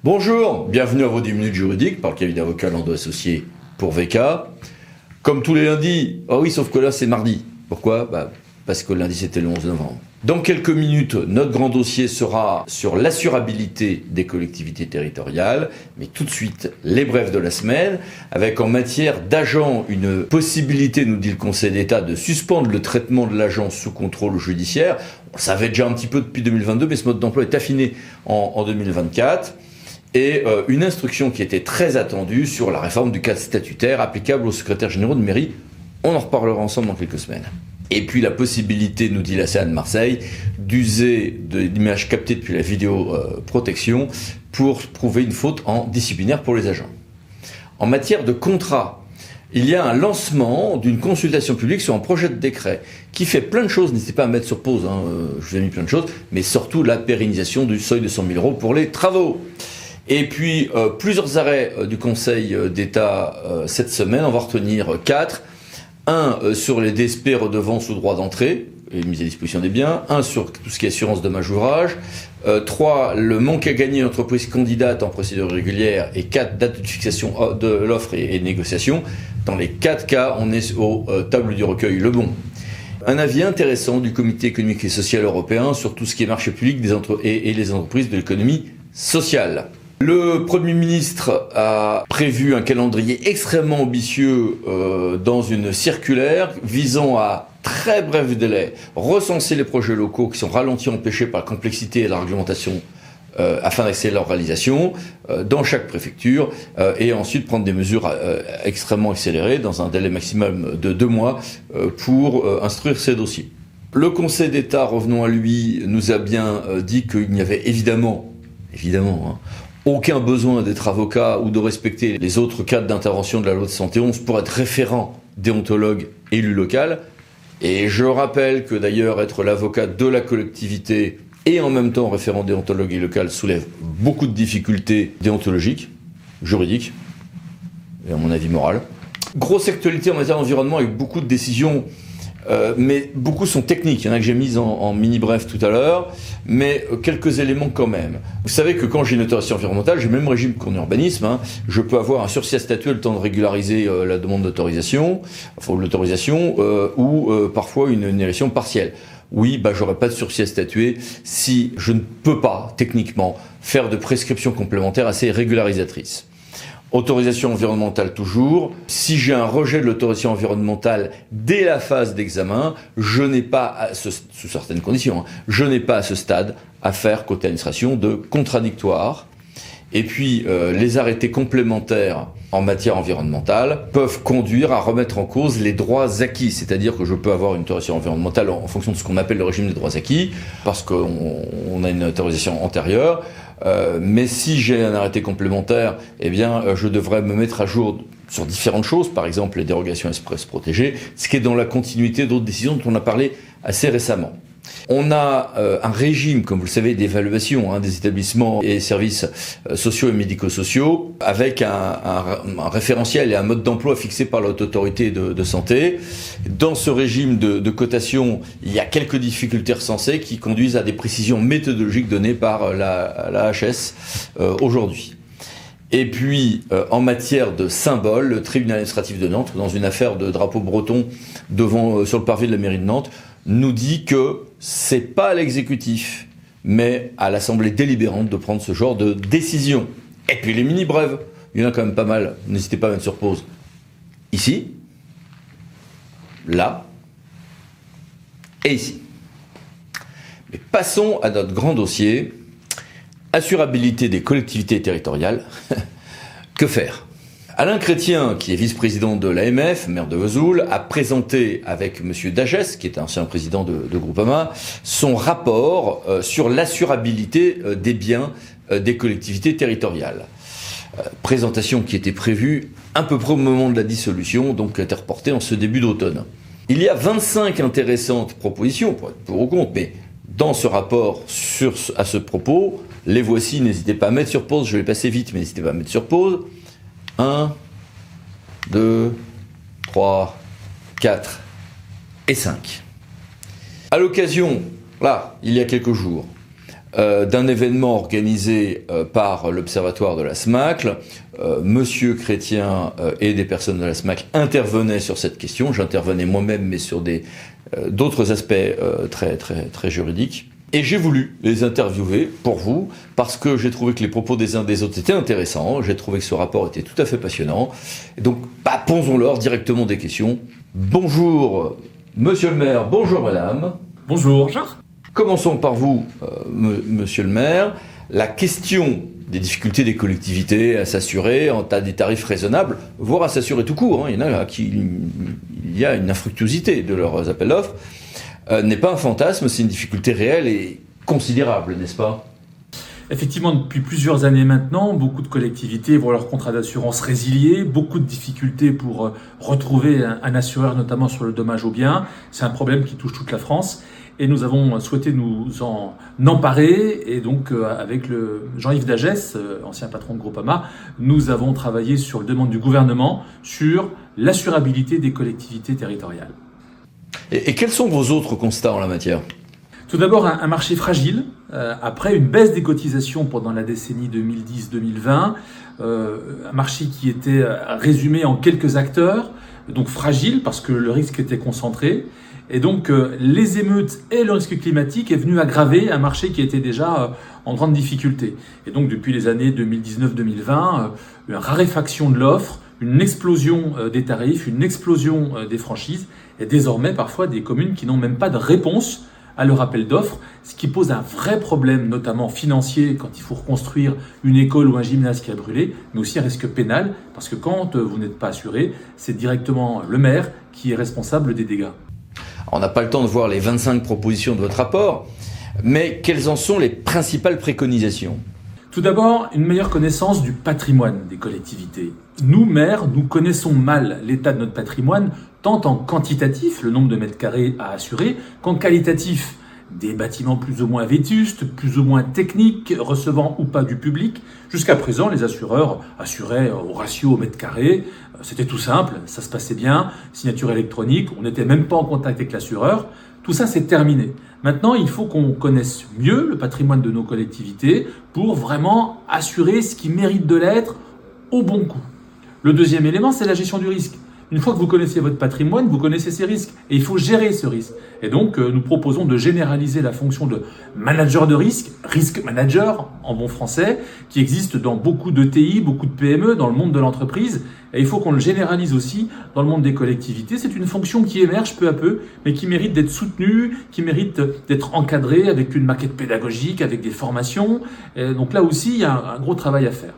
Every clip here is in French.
Bonjour, bienvenue à vos 10 minutes juridiques par le cabinet d'avocats Landau Associés pour VK. Comme tous les lundis, oui, sauf que là c'est mardi. Pourquoi ? Parce que lundi c'était le 11 novembre. Dans quelques minutes, notre grand dossier sera sur l'assurabilité des collectivités territoriales, mais tout de suite, les brefs de la semaine, avec en matière d'agent une possibilité, nous dit le Conseil d'État, de suspendre le traitement de l'agent sous contrôle judiciaire. On le savait déjà un petit peu depuis 2022, mais ce mode d'emploi est affiné en 2024. Et une instruction qui était très attendue sur la réforme du cadre statutaire applicable aux secrétaires généraux de mairie. On en reparlera ensemble dans quelques semaines. Et puis la possibilité, nous dit la CA de Marseille, d'user de l'images captées depuis la vidéoprotection pour prouver une faute en disciplinaire pour les agents. En matière de contrat, il y a un lancement d'une consultation publique sur un projet de décret qui fait plein de choses. N'hésitez pas à mettre sur pause, je vous ai mis plein de choses, mais surtout la pérennisation du seuil de 100 000 euros pour les travaux. Et puis plusieurs arrêts du Conseil d'État cette semaine, on va retenir 4. Un sur les DSP redevances ou droits d'entrée et mise à disposition des biens. Un sur tout ce qui est assurance dommage ouvrage. 3, le manque à gagner une entreprise candidate en procédure régulière. Et 4, date de fixation de l'offre et négociation. Dans les 4 cas, on est aux tables du recueil Le Bon. Un avis intéressant du Comité économique et social européen sur tout ce qui est marché public et les entreprises de l'économie sociale. Le Premier ministre a prévu un calendrier extrêmement ambitieux dans une circulaire visant à très bref délai recenser les projets locaux qui sont ralentis, empêchés par la complexité et la réglementation afin d'accélérer leur réalisation dans chaque préfecture et ensuite prendre des mesures extrêmement accélérées dans un délai maximum de 2 mois pour instruire ces dossiers. Le Conseil d'État, revenons à lui, nous a bien dit qu'il n'y avait évidemment, aucun besoin d'être avocat ou de respecter les autres cadres d'intervention de la loi de 71 pour être référent déontologue élu local. Et je rappelle que d'ailleurs être l'avocat de la collectivité et en même temps référent déontologue élu local soulève beaucoup de difficultés déontologiques, juridiques et à mon avis morales. Grosse actualité en matière d'environnement avec beaucoup de décisions, mais beaucoup sont techniques. Il y en a que j'ai mis en mini-bref tout à l'heure, mais quelques éléments quand même. Vous savez que quand j'ai une autorisation environnementale, j'ai le même régime qu'en urbanisme. Je peux avoir un sursis à statuer le temps de régulariser la demande d'autorisation, ou parfois une annulation partielle. Oui, j'aurais pas de sursis à statuer si je ne peux pas, techniquement, faire de prescriptions complémentaires assez régularisatrices. Autorisation environnementale toujours. Si j'ai un rejet de l'autorisation environnementale dès la phase d'examen, je n'ai pas, sous certaines conditions, je n'ai pas à ce stade à faire côté administration de contradictoire. Et puis les arrêtés complémentaires en matière environnementale peuvent conduire à remettre en cause les droits acquis. C'est-à-dire que je peux avoir une autorisation environnementale en fonction de ce qu'on appelle le régime des droits acquis, parce qu'on a une autorisation antérieure. Mais si j'ai un arrêté complémentaire, je devrais me mettre à jour sur différentes choses, par exemple les dérogations express protégées, ce qui est dans la continuité d'autres décisions dont on a parlé assez récemment. On a un régime, comme vous le savez, d'évaluation des établissements et services sociaux et médico-sociaux, avec un référentiel et un mode d'emploi fixé par la Haute Autorité de Santé. Dans ce régime de cotation, il y a quelques difficultés recensées qui conduisent à des précisions méthodologiques données par la HS aujourd'hui. Et puis, en matière de symboles, le tribunal administratif de Nantes, dans une affaire de drapeau breton sur le parvis de la mairie de Nantes, nous dit que c'est pas à l'exécutif, mais à l'Assemblée délibérante de prendre ce genre de décision. Et puis les mini-brèves, il y en a quand même pas mal, n'hésitez pas à mettre sur pause. Ici, là, et ici. Mais passons à notre grand dossier, assurabilité des collectivités territoriales. Que faire ? Alain Chrétien, qui est vice-président de l'AMF, maire de Vesoul, a présenté avec M. Dagès, qui est ancien président de Groupama, son rapport sur l'assurabilité des biens des collectivités territoriales. Présentation qui était prévue à peu près au moment de la dissolution, donc qui a été reportée en ce début d'automne. Il y a 25 intéressantes propositions, pour être pour ou contre, mais dans ce rapport à ce propos, les voici, n'hésitez pas à mettre sur pause, je vais passer vite, mais n'hésitez pas à mettre sur pause. 1, 2, 3, 4 et 5. À l'occasion, là, il y a quelques jours, d'un événement organisé par l'Observatoire de la SMACL. Monsieur Chrétien et des personnes de la SMACL intervenaient sur cette question. J'intervenais moi-même, mais sur d'autres aspects très juridiques. Et j'ai voulu les interviewer pour vous, parce que j'ai trouvé que les propos des uns des autres étaient intéressants, j'ai trouvé que ce rapport était tout à fait passionnant. Et donc, posons-leur directement des questions. Bonjour, monsieur le maire, bonjour madame. Bonjour. Commençons par vous, monsieur le maire. La question des difficultés des collectivités à s'assurer en tas des tarifs raisonnables, voire à s'assurer tout court, il y en a il y a une infructuosité de leurs appels d'offres, n'est pas un fantasme, c'est une difficulté réelle et considérable, n'est-ce pas ? Effectivement, depuis plusieurs années maintenant, beaucoup de collectivités voient leur contrat d'assurance résilié, beaucoup de difficultés pour retrouver un assureur, notamment sur le dommage aux biens. C'est un problème qui touche toute la France et nous avons souhaité nous en emparer. Et donc, avec le Jean-Yves Dagès, ancien patron de Groupama, nous avons travaillé sur la demande du gouvernement sur l'assurabilité des collectivités territoriales. Et quels sont vos autres constats en la matière ? Tout d'abord, un marché fragile. Après une baisse des cotisations pendant la décennie 2010-2020, un marché qui était résumé en quelques acteurs, donc fragile parce que le risque était concentré. Et donc, les émeutes et le risque climatique est venu aggraver un marché qui était déjà en grande difficulté. Et donc, depuis les années 2019-2020, une raréfaction de l'offre, une explosion des tarifs, une explosion des franchises, et désormais parfois des communes qui n'ont même pas de réponse à leur appel d'offres, ce qui pose un vrai problème, notamment financier, quand il faut reconstruire une école ou un gymnase qui a brûlé, mais aussi un risque pénal, parce que quand vous n'êtes pas assuré, c'est directement le maire qui est responsable des dégâts. On n'a pas le temps de voir les 25 propositions de votre rapport, mais quelles en sont les principales préconisations ? Tout d'abord, une meilleure connaissance du patrimoine des collectivités. Nous, maires, nous connaissons mal l'état de notre patrimoine, tant en quantitatif, le nombre de mètres carrés à assurer, qu'en qualitatif, des bâtiments plus ou moins vétustes, plus ou moins techniques, recevant ou pas du public. Jusqu'à présent, les assureurs assuraient au ratio au mètre carré. C'était tout simple, ça se passait bien, signature électronique, on n'était même pas en contact avec l'assureur. Tout ça, c'est terminé. Maintenant, il faut qu'on connaisse mieux le patrimoine de nos collectivités pour vraiment assurer ce qui mérite de l'être au bon coût. Le deuxième élément, c'est la gestion du risque. Une fois que vous connaissez votre patrimoine, vous connaissez ses risques et il faut gérer ce risque. Et donc, nous proposons de généraliser la fonction de manager de risque, risk manager en bon français, qui existe dans beaucoup de TI, beaucoup de PME, dans le monde de l'entreprise. Et il faut qu'on le généralise aussi dans le monde des collectivités. C'est une fonction qui émerge peu à peu, mais qui mérite d'être soutenue, qui mérite d'être encadrée avec une maquette pédagogique, avec des formations. Et donc là aussi, il y a un gros travail à faire.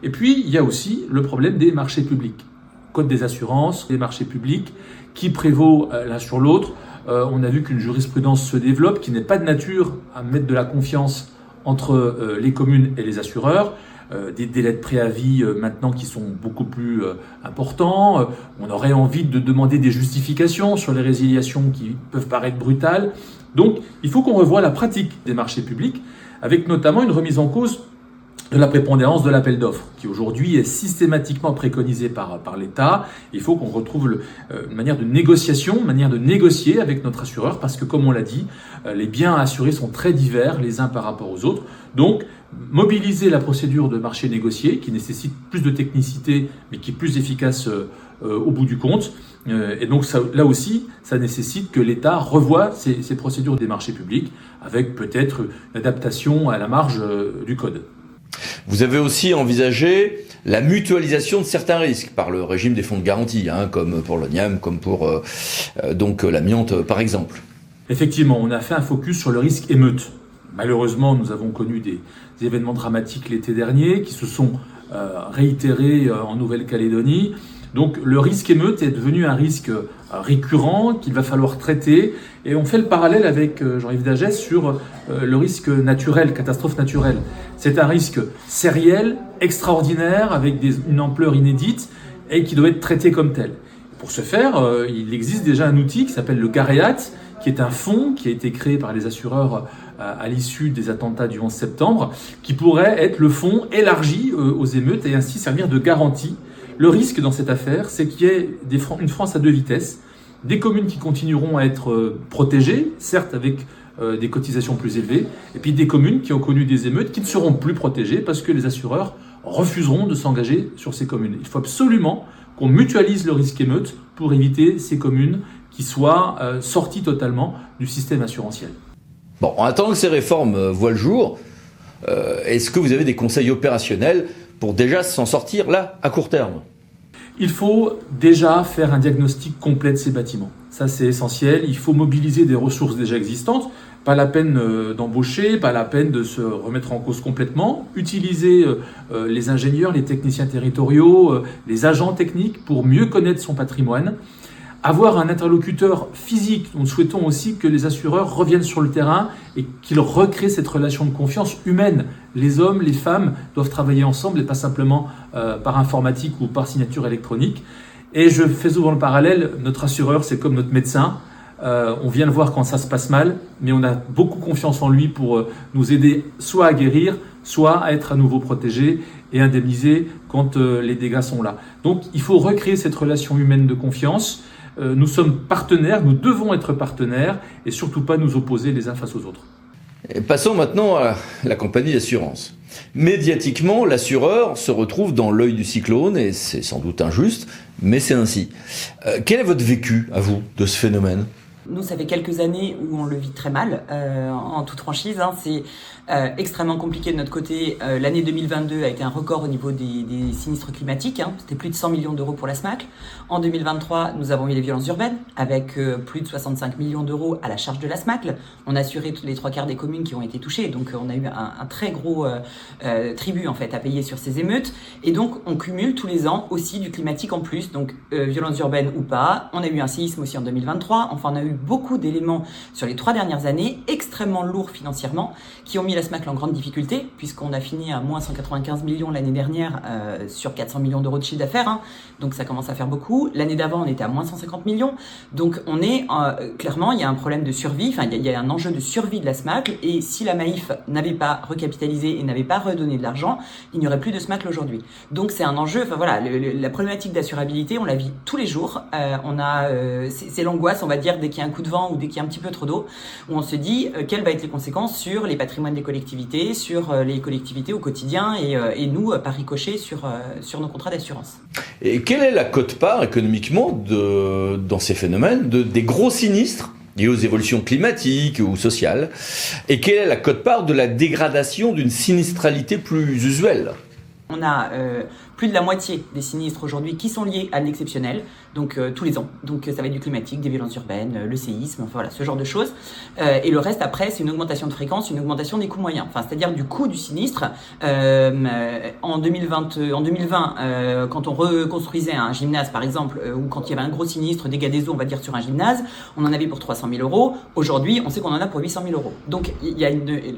Et puis, il y a aussi le problème des marchés publics. Code des assurances, des marchés publics, qui prévaut l'un sur l'autre. On a vu qu'une jurisprudence se développe qui n'est pas de nature à mettre de la confiance entre les communes et les assureurs. Des délais de préavis maintenant qui sont beaucoup plus importants. On aurait envie de demander des justifications sur les résiliations qui peuvent paraître brutales. Donc, il faut qu'on revoie la pratique des marchés publics, avec notamment une remise en cause de la prépondérance de l'appel d'offres, qui aujourd'hui est systématiquement préconisé par l'État. Il faut qu'on retrouve une manière de négociation, une manière de négocier avec notre assureur, parce que comme on l'a dit, les biens à assurer sont très divers les uns par rapport aux autres. Donc, mobiliser la procédure de marché négocié, qui nécessite plus de technicité, mais qui est plus efficace au bout du compte. Et donc ça, là aussi, ça nécessite que l'État revoie ces procédures des marchés publics, avec peut-être une adaptation à la marge du code. Vous avez aussi envisagé la mutualisation de certains risques par le régime des fonds de garantie, comme pour l'ONIAM, comme pour l'amiante par exemple. Effectivement, on a fait un focus sur le risque émeute. Malheureusement, nous avons connu des événements dramatiques l'été dernier qui se sont réitérés en Nouvelle-Calédonie. Donc le risque émeute est devenu un risque récurrent qu'il va falloir traiter. Et on fait le parallèle avec Jean-Yves Dagès sur le risque naturel, catastrophe naturelle. C'est un risque sériel, extraordinaire, avec une ampleur inédite et qui doit être traité comme tel. Pour ce faire, il existe déjà un outil qui s'appelle le GAREAT, qui est un fonds qui a été créé par les assureurs à l'issue des attentats du 11 septembre, qui pourrait être le fonds élargi aux émeutes et ainsi servir de garantie. Le risque dans cette affaire, c'est qu'il y ait une France à deux vitesses, des communes qui continueront à être protégées, certes avec des cotisations plus élevées, et puis des communes qui ont connu des émeutes qui ne seront plus protégées parce que les assureurs refuseront de s'engager sur ces communes. Il faut absolument qu'on mutualise le risque émeute pour éviter ces communes qui soient sorties totalement du système assurantiel. Bon, en attendant que ces réformes voient le jour, est-ce que vous avez des conseils opérationnels pour déjà s'en sortir là, à court terme ? Il faut déjà faire un diagnostic complet de ces bâtiments. Ça, c'est essentiel. Il faut mobiliser des ressources déjà existantes. Pas la peine d'embaucher, pas la peine de se remettre en cause complètement. Utiliser les ingénieurs, les techniciens territoriaux, les agents techniques pour mieux connaître son patrimoine. Avoir un interlocuteur physique. Nous souhaitons aussi que les assureurs reviennent sur le terrain et qu'ils recréent cette relation de confiance humaine. Les hommes, les femmes doivent travailler ensemble et pas simplement par informatique ou par signature électronique. Et je fais souvent le parallèle, notre assureur c'est comme notre médecin. On vient le voir quand ça se passe mal, mais on a beaucoup confiance en lui pour nous aider soit à guérir, soit à être à nouveau protégé et indemnisé quand les dégâts sont là. Donc il faut recréer cette relation humaine de confiance. Nous sommes partenaires, nous devons être partenaires et surtout pas nous opposer les uns face aux autres. Et passons maintenant à la compagnie d'assurance. Médiatiquement, l'assureur se retrouve dans l'œil du cyclone et c'est sans doute injuste, mais c'est ainsi. Quel est votre vécu, à vous, de ce phénomène ? Nous, ça fait quelques années où on le vit très mal, en toute franchise. C'est extrêmement compliqué de notre côté. L'année 2022 a été un record au niveau des sinistres climatiques. C'était plus de 100 millions d'euros pour la SMAC. En 2023, nous avons eu les violences urbaines, avec plus de 65 millions d'euros à la charge de la SMAC. On a assuré tous les 3/4 des communes qui ont été touchées. Donc, on a eu un très gros tribut en fait, à payer sur ces émeutes. Et donc, on cumule tous les ans aussi du climatique en plus. Donc, violences urbaines ou pas. On a eu un séisme aussi en 2023. Enfin, on a eu beaucoup d'éléments sur les 3 dernières années, extrêmement lourds financièrement, qui ont mis la SMAC en grande difficulté, puisqu'on a fini à moins 195 millions l'année dernière sur 400 millions d'euros de chiffre d'affaires. Donc ça commence à faire beaucoup. L'année d'avant, on était à moins 150 millions. Donc on est clairement, il y a un problème de survie, enfin il y a un enjeu de survie de la SMAC. Et si la Maïf n'avait pas recapitalisé et n'avait pas redonné de l'argent, il n'y aurait plus de SMAC aujourd'hui. Donc c'est un enjeu, enfin voilà, la problématique d'assurabilité, on la vit tous les jours. C'est l'angoisse, on va dire, dès qu'il y a un coup de vent ou dès qu'il y a un petit peu trop d'eau, où on se dit quelles vont être les conséquences sur les patrimoines des collectivités, sur les collectivités au quotidien et nous, par ricochet, sur nos contrats d'assurance. Et quelle est la quote-part économiquement dans ces phénomènes des gros sinistres liés aux évolutions climatiques ou sociales? Et quelle est la quote-part de la dégradation d'une sinistralité plus usuelle? On a plus de la moitié des sinistres aujourd'hui qui sont liés à l'exceptionnel, donc tous les ans. Donc ça va être du climatique, des violences urbaines, le séisme, enfin voilà, ce genre de choses. Et le reste après, c'est une augmentation de fréquence, une augmentation des coûts moyens. Enfin, c'est-à-dire du coût du sinistre. En 2020, quand on reconstruisait un gymnase par exemple, ou quand il y avait un gros sinistre, dégâts des eaux, on va dire sur un gymnase, on en avait pour 300 000 euros. Aujourd'hui, on sait qu'on en a pour 800 000 euros. Donc il y a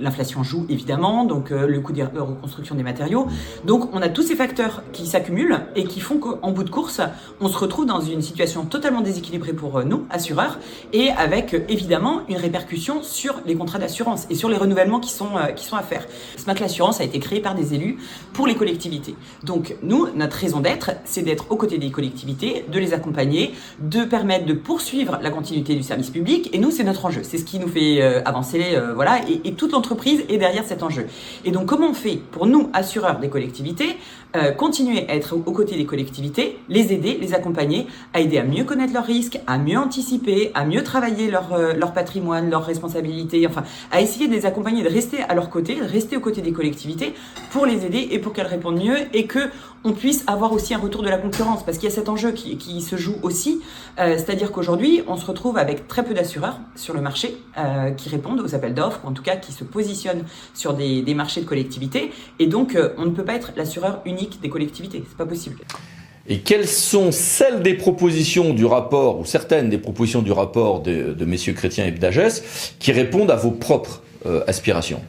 l'inflation joue évidemment, donc le coût de reconstruction des matériaux. Donc on a tous ces facteurs qui s'accumulent et qui font qu'en bout de course, on se retrouve dans une situation totalement déséquilibrée pour nous, assureurs, et avec évidemment une répercussion sur les contrats d'assurance et sur les renouvellements qui sont à faire. SMAC l'assurance a été créé par des élus pour les collectivités. Donc nous, notre raison d'être, c'est d'être aux côtés des collectivités, de les accompagner, de permettre de poursuivre la continuité du service public. Et nous, c'est notre enjeu. C'est ce qui nous fait avancer, voilà. Et toute l'entreprise est derrière cet enjeu. Et donc, comment on fait pour nous, assureurs des collectivités, continuer à être aux côtés des collectivités, les aider, les accompagner, à aider à mieux connaître leurs risques, à mieux anticiper, à mieux travailler leur patrimoine, leurs responsabilités, enfin, à essayer de les accompagner, de rester à leur côté, de rester aux côtés des collectivités pour les aider et pour qu'elles répondent mieux et que on puisse avoir aussi un retour de la concurrence, parce qu'il y a cet enjeu qui se joue aussi, c'est-à-dire qu'aujourd'hui, on se retrouve avec très peu d'assureurs sur le marché qui répondent aux appels d'offres, ou en tout cas qui se positionnent sur des marchés de collectivités, et donc on ne peut pas être l'assureur unique des collectivités, c'est pas possible. Et quelles sont celles des propositions du rapport, ou certaines des propositions du rapport de messieurs Chrétien et Bdagès, qui répondent à vos propres aspirations?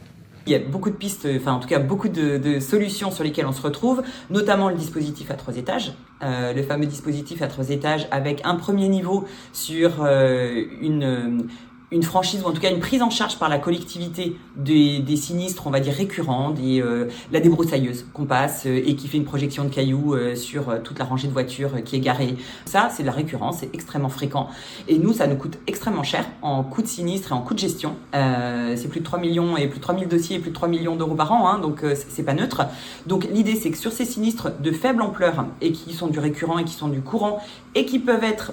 Il y a beaucoup de pistes, enfin en tout cas beaucoup de solutions sur lesquelles on se retrouve, notamment le dispositif à 3 étages, le fameux dispositif à 3 étages avec un premier niveau sur une franchise ou en tout cas une prise en charge par la collectivité des sinistres, on va dire récurrents, la débroussailleuse qu'on passe et qui fait une projection de cailloux sur toute la rangée de voitures qui est garée. Ça, c'est de la récurrence, c'est extrêmement fréquent. Et nous, ça nous coûte extrêmement cher en coûts de sinistre et en coûts de gestion. C'est plus de 3 millions et plus de 3000 dossiers et plus de 3 millions d'euros par an, hein, donc c'est pas neutre. Donc l'idée, c'est que sur ces sinistres de faible ampleur et qui sont du récurrent et qui sont du courant et qui peuvent être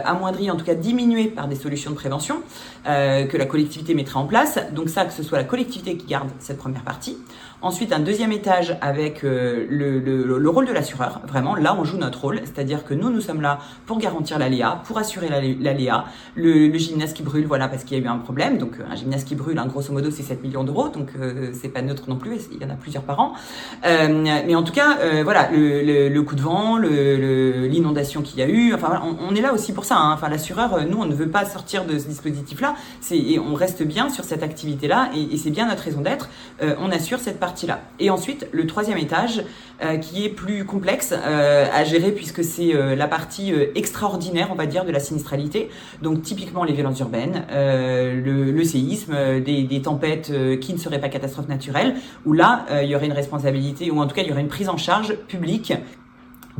amoindris, en tout cas diminués par des solutions de prévention, que la collectivité mettra en place. Donc ça, que ce soit la collectivité qui garde cette première partie. Ensuite, un deuxième étage avec le rôle de l'assureur. Vraiment, là, on joue notre rôle. C'est-à-dire que nous sommes là pour garantir l'aléa, pour assurer l'aléa. Le gymnase qui brûle, voilà, parce qu'il y a eu un problème. Donc, un gymnase qui brûle, grosso modo, c'est 7 millions d'euros. Donc, c'est pas neutre non plus. Il y en a plusieurs par an. Mais en tout cas, voilà, le coup de vent, l'inondation qu'il y a eu. Enfin, voilà, on est là aussi pour ça. Hein. Enfin, l'assureur, nous, on ne veut pas sortir de ce dispositif-là. Et on reste bien sur cette activité-là. Et c'est bien notre raison d'être. On assure cette partie-là. Et ensuite, le troisième étage, qui est plus complexe à gérer puisque c'est la partie extraordinaire, on va dire, de la sinistralité. Donc, typiquement, les violences urbaines, le séisme, des tempêtes qui ne seraient pas catastrophes naturelles, où là, il y aurait une responsabilité, ou en tout cas, il y aurait une prise en charge publique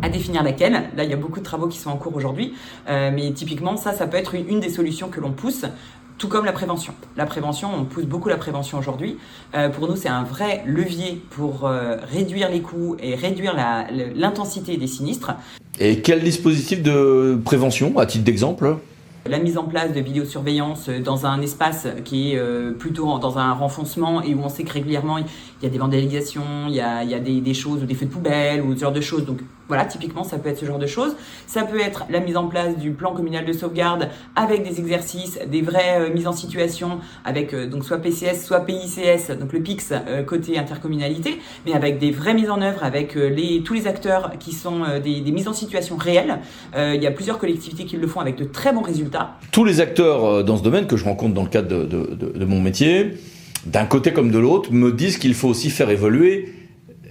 à définir laquelle. Là, il y a beaucoup de travaux qui sont en cours aujourd'hui, mais typiquement, ça peut être une des solutions que l'on pousse. Tout comme la prévention. La prévention, on pousse beaucoup la prévention aujourd'hui. Pour nous, c'est un vrai levier pour réduire les coûts et réduire l'intensité des sinistres. Et quel dispositif de prévention, à titre d'exemple ? La mise en place de vidéosurveillance dans un espace qui est plutôt dans un renfoncement et où on sait que régulièrement il y a des vandalisations, il y a des choses ou des feux de poubelle ou ce genre de choses. Donc voilà, typiquement ça peut être ce genre de choses. Ça peut être la mise en place du plan communal de sauvegarde avec des exercices, des vraies mises en situation avec donc soit PCS, soit PICS, donc le PIX côté intercommunalité, mais avec des vraies mises en œuvre avec tous les acteurs qui sont des mises en situation réelles. Il y a plusieurs collectivités qui le font avec de très bons résultats. Tous les acteurs dans ce domaine que je rencontre dans le cadre de mon métier, d'un côté comme de l'autre, me disent qu'il faut aussi faire évoluer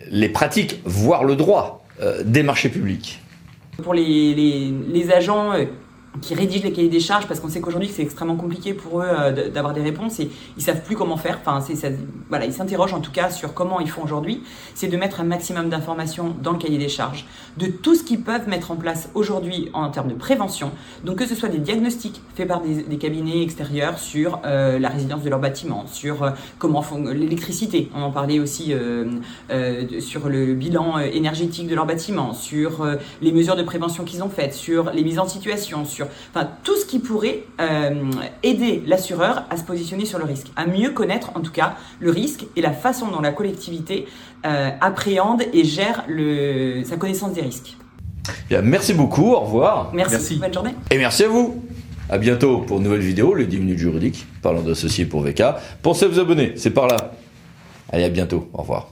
les pratiques, voire le droit des marchés publics. Pour les agents qui rédigent les cahiers des charges, parce qu'on sait qu'aujourd'hui c'est extrêmement compliqué pour eux d'avoir des réponses et ils savent plus comment faire. Enfin, voilà, ils s'interrogent en tout cas sur comment ils font aujourd'hui. C'est de mettre un maximum d'informations dans le cahier des charges, de tout ce qu'ils peuvent mettre en place aujourd'hui en termes de prévention. Donc que ce soit des diagnostics faits par des cabinets extérieurs sur la résilience de leur bâtiment, sur comment font l'électricité. On en parlait aussi sur le bilan énergétique de leur bâtiment, sur les mesures de prévention qu'ils ont faites, sur les mises en situation, sur tout ce qui pourrait aider l'assureur à se positionner sur le risque, à mieux connaître en tout cas le risque et la façon dont la collectivité appréhende et gère sa connaissance des risques. Bien, merci beaucoup, au revoir. Merci, bonne journée. Et merci à vous. À bientôt pour une nouvelle vidéo, les 10 minutes juridiques, parlant d'associés pour VK. Pensez à vous abonner, c'est par là. Allez, à bientôt, au revoir.